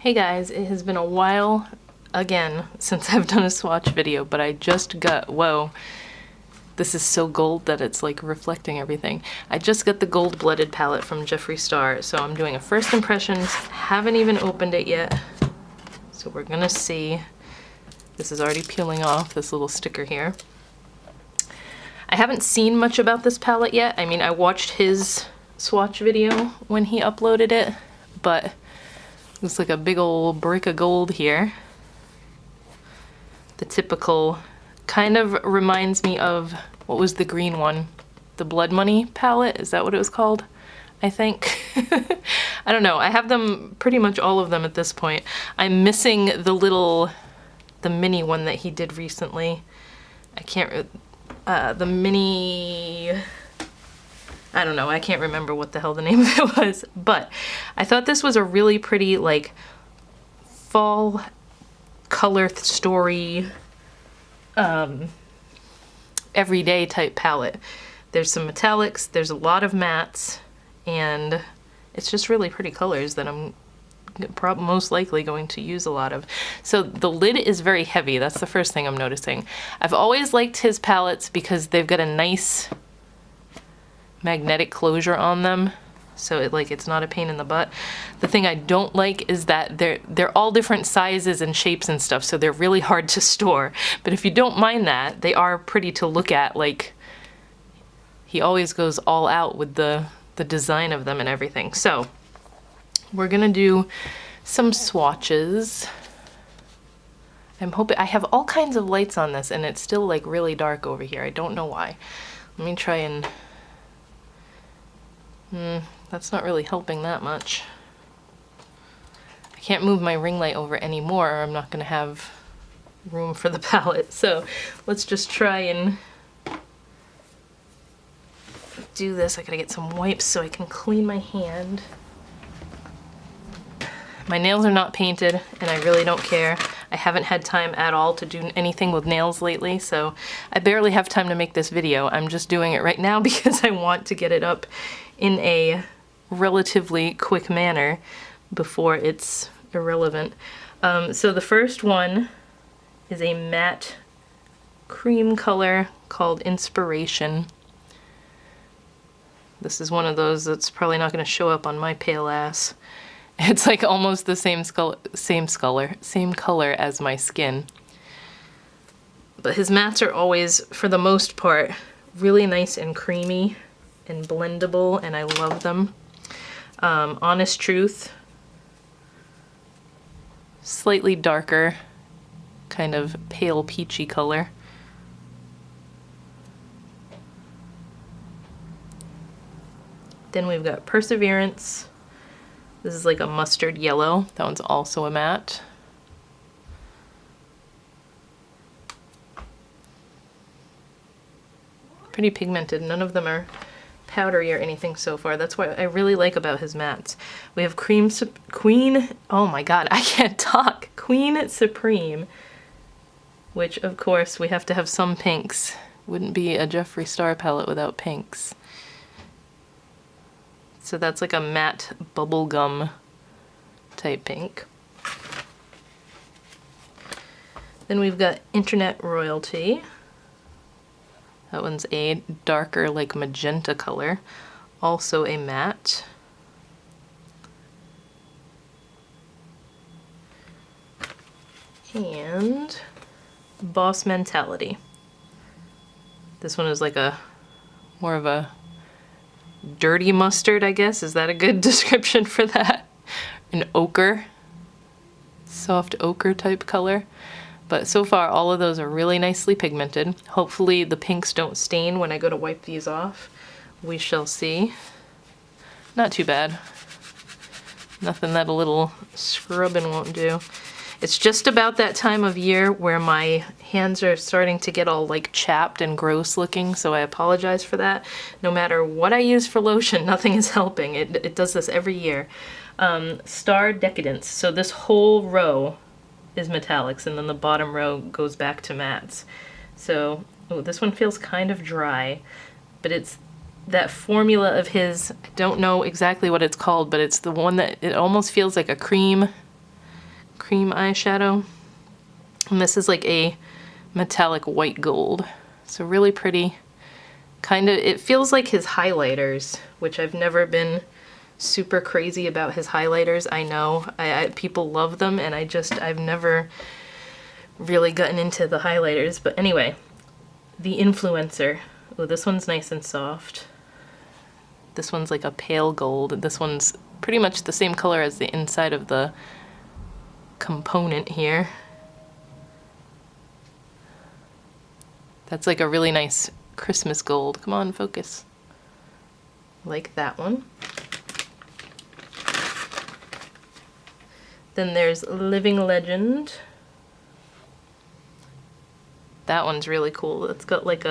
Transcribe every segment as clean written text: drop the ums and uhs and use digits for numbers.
Hey guys, it has been a while again since I've done a swatch video, but I just got, whoa, this is so gold that it's like reflecting everything. I just got the gold blooded palette from Jeffree Star, so I'm doing a first impressions, haven't even opened it yet. So we're gonna see. This is already peeling off, this little sticker here. I haven't seen much about this palette yet. I mean, I watched his swatch video when he uploaded it, but looks like a big old brick of gold here. The typical, kind of reminds me of, what was the green one? The Blood Money palette, is that what it was called? I think. I don't know, I have them, pretty much all of them at this point. I'm missing the mini one that he did recently. I can't, the mini, I don't know, I can't remember what the hell the name of it was, but I thought this was a really pretty, like, fall color story, everyday type palette. There's some metallics, there's a lot of mattes, and it's just really pretty colors that I'm most likely going to use a lot of. So the lid is very heavy, that's the first thing I'm noticing. I've always liked his palettes because they've got a nice magnetic closure on them, so it's not a pain in the butt. The thing I don't like is that they're all different sizes and shapes and stuff, so they're really hard to store. But if you don't mind that, they are pretty to look at. Like, he always goes all out with the design of them and everything. So we're gonna do some swatches. I'm hoping, I have all kinds of lights on this and it's still like really dark over here. I don't know why. Let me try and that's not really helping that much. I can't move my ring light over anymore or I'm not gonna have room for the palette. So let's just try and do this. I gotta get some wipes so I can clean my hand. My nails are not painted and I really don't care. I haven't had time at all to do anything with nails lately, so I barely have time to make this video. I'm just doing it right now because I want to get it up in a relatively quick manner before it's irrelevant. So the first one is a matte cream color called Inspiration. This is one of those that's probably not going to show up on my pale ass. It's like almost the same color as my skin. But his mattes are always, for the most part, really nice and creamy and blendable, and I love them. Honest Truth, slightly darker, kind of pale peachy color. Then we've got Perseverance. This is like a mustard yellow. That one's also a matte. Pretty pigmented. None of them are powdery or anything so far. That's what I really like about his mattes. We have Queen, oh my god, I can't talk. Queen Supreme, which of course we have to have some pinks. Wouldn't be a Jeffree Star palette without pinks. So that's like a matte bubblegum type pink. Then we've got Internet Royalty. That one's a darker, like magenta color. Also a matte. And Boss Mentality. This one is like a more of a dirty mustard, I guess. Is that a good description for that? An ochre, soft ochre type color. But so far all of those are really nicely pigmented. Hopefully the pinks don't stain when I go to wipe these off. We shall see. Not too bad. Nothing that a little scrubbing won't do. It's just about that time of year where my hands are starting to get all like chapped and gross looking, so I apologize for that. No matter what I use for lotion, nothing is helping. It does this every year. Star Decadence. So this whole row is metallics, and then the bottom row goes back to mattes. So, oh, this one feels kind of dry, but it's that formula of his, I don't know exactly what it's called, but it's the one that, it almost feels like a cream cream eyeshadow. And this is like a metallic white gold. So really pretty. Kind of, it feels like his highlighters, which I've never been super crazy about his highlighters. I know people love them, and I've never really gotten into the highlighters. But anyway, the Influencer. Oh, this one's nice and soft. This one's like a pale gold. This one's pretty much the same color as the inside of the component here. That's like a really nice Christmas gold. Come on, focus. Like that one. Then there's Living Legend. That one's really cool. It's got like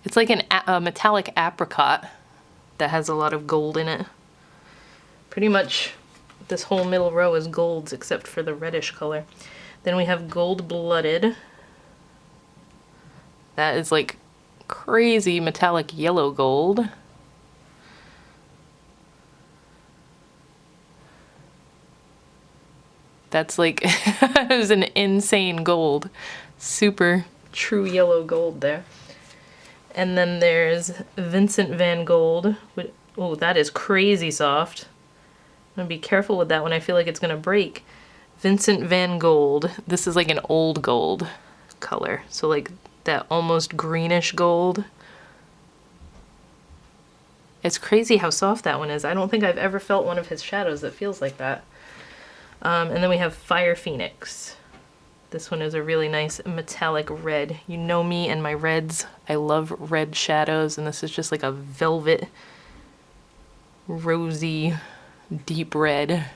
it's like a metallic apricot that has a lot of gold in it. Pretty much this whole middle row is golds except for the reddish color. Then we have Gold Blooded. That is like crazy metallic yellow gold. That's like, it was an insane gold. Super true yellow gold there. And then there's Vincent Van Gogh. Oh, that is crazy soft. I'm gonna be careful with that one. I feel like it's gonna break. Vincent Van Gogh. This is like an old gold color. So like that almost greenish gold. It's crazy how soft that one is. I don't think I've ever felt one of his shadows that feels like that. And then we have Fire Phoenix. This one is a really nice metallic red. You know me and my reds. I love red shadows, and this is just like a velvet, rosy, deep red.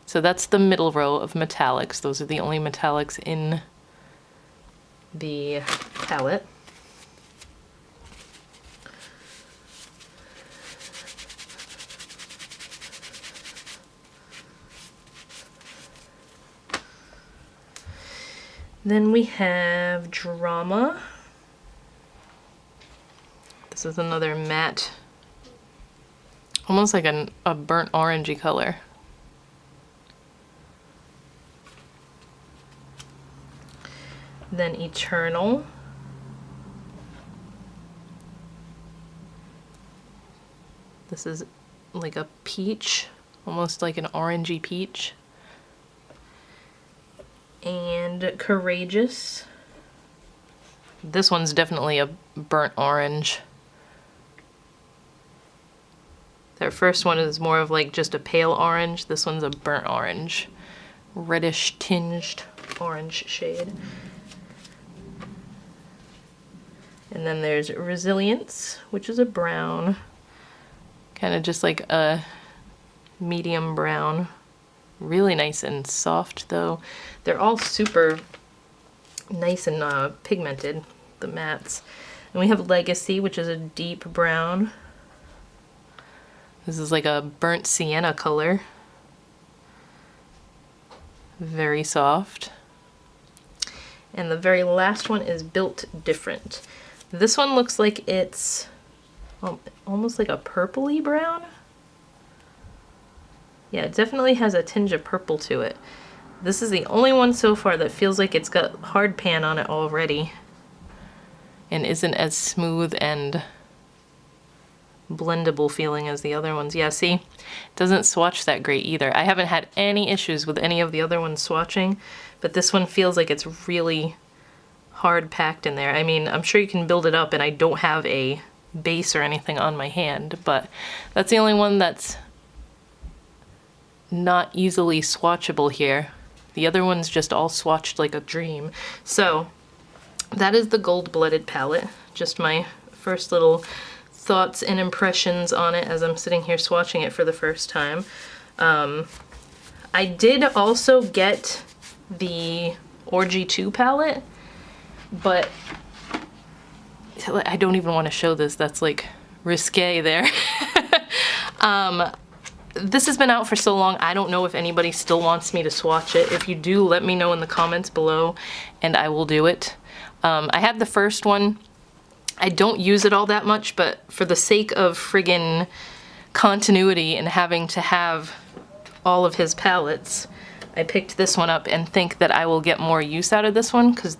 So that's the middle row of metallics. Those are the only metallics in the palette. Then we have Drama. This is another matte, almost like a burnt orangey color. Then Eternal. This is like a peach, almost like an orangey peach. And Courageous. This one's definitely a burnt orange. Their first one is more of like just a pale orange. This one's a burnt orange. Reddish tinged orange shade. And then there's Resilience, which is a brown. Kind of just like a medium brown. Really nice and soft though. They're all super nice and pigmented, the mattes. And we have Legacy, which is a deep brown. This is like a burnt sienna color. Very soft. And the very last one is Built Different. This one looks like it's almost like a purpley brown. Yeah, it definitely has a tinge of purple to it. This is the only one so far that feels like it's got hard pan on it already and isn't as smooth and blendable feeling as the other ones. Yeah, see? It doesn't swatch that great either. I haven't had any issues with any of the other ones swatching, but this one feels like it's really hard packed in there. I mean, I'm sure you can build it up, and I don't have a base or anything on my hand, but that's the only one that's not easily swatchable here. The other one's just all swatched like a dream. So that is the Gold Blooded palette. Just my first little thoughts and impressions on it as I'm sitting here swatching it for the first time. I did also get the Orgy 2 palette, but I don't even want to show this. That's like risque there. This has been out for so long, I don't know if anybody still wants me to swatch it. If you do, let me know in the comments below and I will do it. I had the first one. I don't use it all that much, but for the sake of friggin' continuity in having to have all of his palettes, I picked this one up and think that I will get more use out of this one, because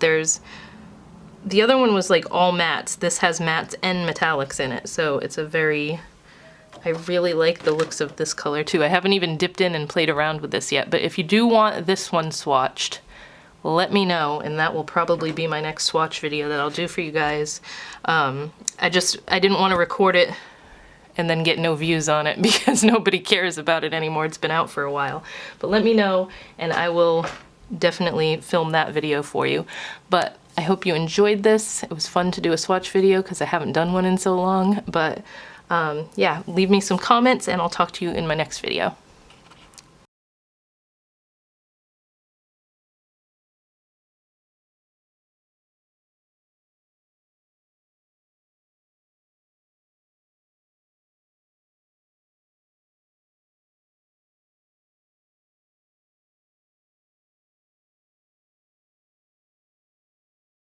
the other one was like all mattes. This has mattes and metallics in it, so it's I really like the looks of this color too. I haven't even dipped in and played around with this yet, but if you do want this one swatched, let me know, and that will probably be my next swatch video that I'll do for you guys. I didn't want to record it and then get no views on it because nobody cares about it anymore. It's been out for a while. But let me know, and I will definitely film that video for you. But I hope you enjoyed this. It was fun to do a swatch video because I haven't done one in so long, but yeah, leave me some comments and I'll talk to you in my next video.